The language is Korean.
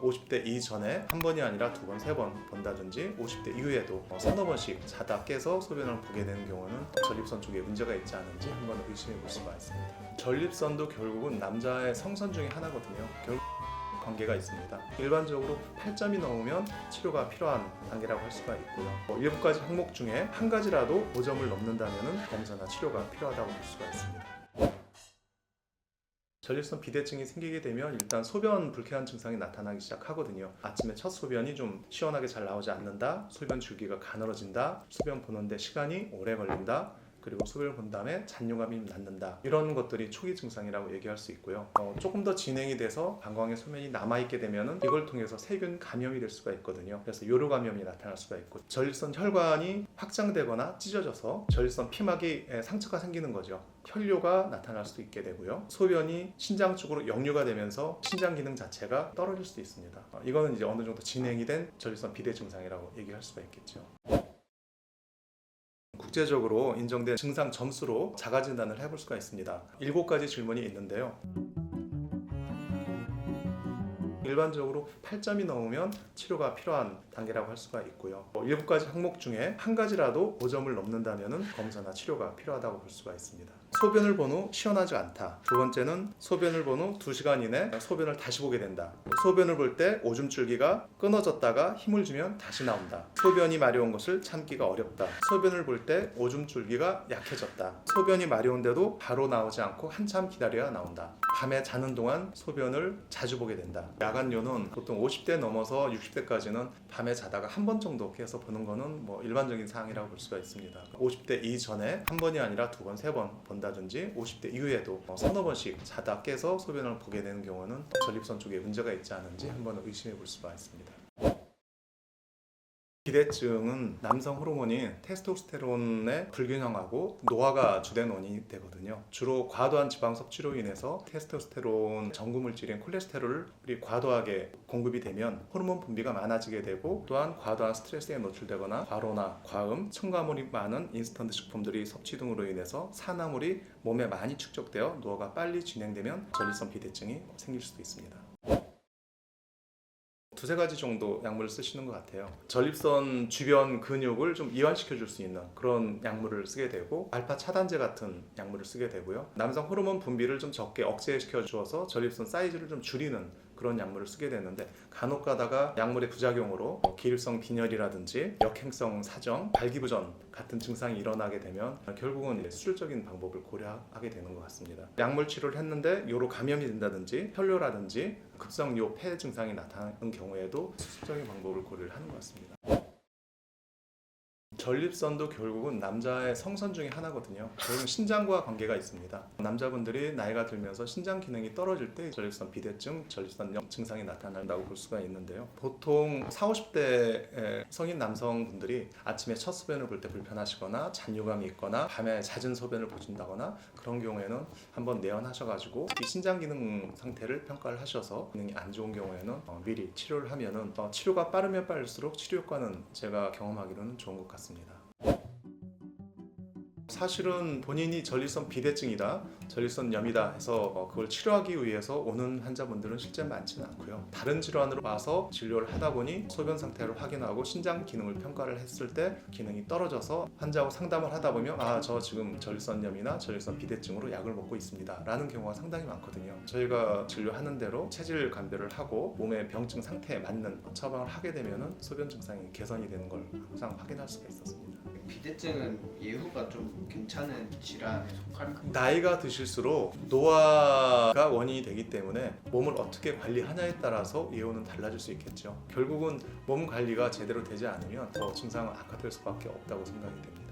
50대 이전에 한 번이 아니라 두 번, 세 번 본다든지 50대 이후에도 서너 번씩 자다 깨서 소변을 보게 되는 경우는 전립선 쪽에 문제가 있지 않은지 한번 의심해 볼 수가 있습니다. 전립선도 결국은 남자의 성선 중에 하나거든요. 관계가 있습니다. 일반적으로 8점이 넘으면 치료가 필요한 단계라고 할 수가 있고요. 7가지 항목 중에 한 가지라도 5점을 넘는다면 검사나 치료가 필요하다고 볼 수가 있습니다. 전립선 비대증이 생기게 되면 일단 소변 불쾌한 증상이 나타나기 시작하거든요. 아침에 첫 소변이 좀 시원하게 잘 나오지 않는다, 소변 줄기가 가늘어진다, 소변 보는데 시간이 오래 걸린다, 그리고 소변을 본 다음에 잔뇨감이 남는다, 이런 것들이 초기 증상이라고 얘기할 수 있고요. 조금 더 진행이 돼서 방광에 소변이 남아있게 되면 이걸 통해서 세균 감염이 될 수가 있거든요. 그래서 요로 감염이 나타날 수가 있고, 전립선 혈관이 확장되거나 찢어져서 전립선 피막에 상처가 생기는 거죠. 혈뇨가 나타날 수도 있게 되고요. 소변이 신장 쪽으로 역류가 되면서 신장 기능 자체가 떨어질 수도 있습니다. 이거는 이제 어느 정도 진행이 된 전립선 비대 증상이라고 얘기할 수가 있겠죠. 국제적으로 인정된 증상 점수로 자가 진단을 해볼 수가 있습니다. 7가지 질문이 있는데요. 일반적으로 8점이 넘으면 치료가 필요한 단계라고 할 수가 있고요. 7가지 항목 중에 한 가지라도 5점을 넘는다면 검사나 치료가 필요하다고 볼 수가 있습니다. 소변을 본 후 시원하지 않다. 두 번째는 소변을 본 후 2시간 이내 소변을 다시 보게 된다. 소변을 볼 때 오줌줄기가 끊어졌다가 힘을 주면 다시 나온다. 소변이 마려운 것을 참기가 어렵다. 소변을 볼 때 오줌줄기가 약해졌다. 소변이 마려운데도 바로 나오지 않고 한참 기다려야 나온다. 밤에 자는 동안 소변을 자주 보게 된다. 야간뇨는 보통 50대 넘어서 60대까지는 밤에 자다가 한 번 정도 깨서 보는 거는 일반적인 사항이라고 볼 수가 있습니다. 50대 이전에 한 번이 아니라 두 번, 세 번 본다든지 50대 이후에도 서너 번씩 자다 깨서 소변을 보게 되는 경우는 전립선 쪽에 문제가 있지 않은지 한번 의심해 볼 수가 있습니다. 비대증은 남성 호르몬인 테스토스테론의 불균형하고 노화가 주된 원인이 되거든요. 주로 과도한 지방 섭취로 인해서 테스토스테론 전구 물질인 콜레스테롤이 과도하게 공급이 되면 호르몬 분비가 많아지게 되고, 또한 과도한 스트레스에 노출되거나 과로나 과음, 첨가물이 많은 인스턴트 식품들이 섭취 등으로 인해서 산화물이 몸에 많이 축적되어 노화가 빨리 진행되면 전립선 비대증이 생길 수도 있습니다. 두세 가지 정도 약물을 쓰시는 것 같아요. 전립선 주변 근육을 좀 이완시켜 줄 수 있는 그런 약물을 쓰게 되고, 알파 차단제 같은 약물을 쓰게 되고요. 남성 호르몬 분비를 좀 적게 억제시켜 주어서 전립선 사이즈를 좀 줄이는 그런 약물을 쓰게 되는데, 간혹 가다가 약물의 부작용으로 기일성 빈혈이라든지 역행성 사정, 발기부전 같은 증상이 일어나게 되면 결국은 수술적인 방법을 고려하게 되는 것 같습니다. 약물 치료를 했는데 요로 감염이 된다든지 혈뇨라든지 급성 폐 증상이 나타나는 경우에도 수술적인 방법을 고려를 하는 것 같습니다. 전립선도 결국은 남자의 성선 중에 하나거든요. 결국은 신장과 관계가 있습니다. 남자분들이 나이가 들면서 신장 기능이 떨어질 때 전립선 비대증, 전립선염 증상이 나타난다고 볼 수가 있는데요. 보통 40, 50대 성인 남성분들이 아침에 첫 소변을 볼 때 불편하시거나 잔뇨감이 있거나 밤에 잦은 소변을 보신다거나 그런 경우에는 한번 내원하셔가지고 이 신장 기능 상태를 평가를 하셔서 기능이 안 좋은 경우에는 미리 치료를 하면은 치료가 빠르면 빠를수록 치료 효과는 제가 경험하기로는 좋은 것 같습니다. 사실은 본인이 전립선 비대증이다, 전립선염이다 해서 그걸 치료하기 위해서 오는 환자분들은 실제 많지는 않고요. 다른 질환으로 와서 진료를 하다 보니 소변 상태를 확인하고 신장 기능을 평가를 했을 때 기능이 떨어져서 환자하고 상담을 하다 보면 저 지금 전립선염이나 전립선 비대증으로 약을 먹고 있습니다 라는 경우가 상당히 많거든요. 저희가 진료하는 대로 체질 감별을 하고 몸의 병증 상태에 맞는 처방을 하게 되면 소변 증상이 개선이 되는 걸 항상 확인할 수가 있었습니다. 비대증은 예후가 좀 괜찮은 질환에 속할까요? 나이가 드실수록 노화가 원인이 되기 때문에 몸을 어떻게 관리하냐에 따라서 예후는 달라질 수 있겠죠. 결국은 몸 관리가 제대로 되지 않으면 더 증상은 악화될 수밖에 없다고 생각이 됩니다.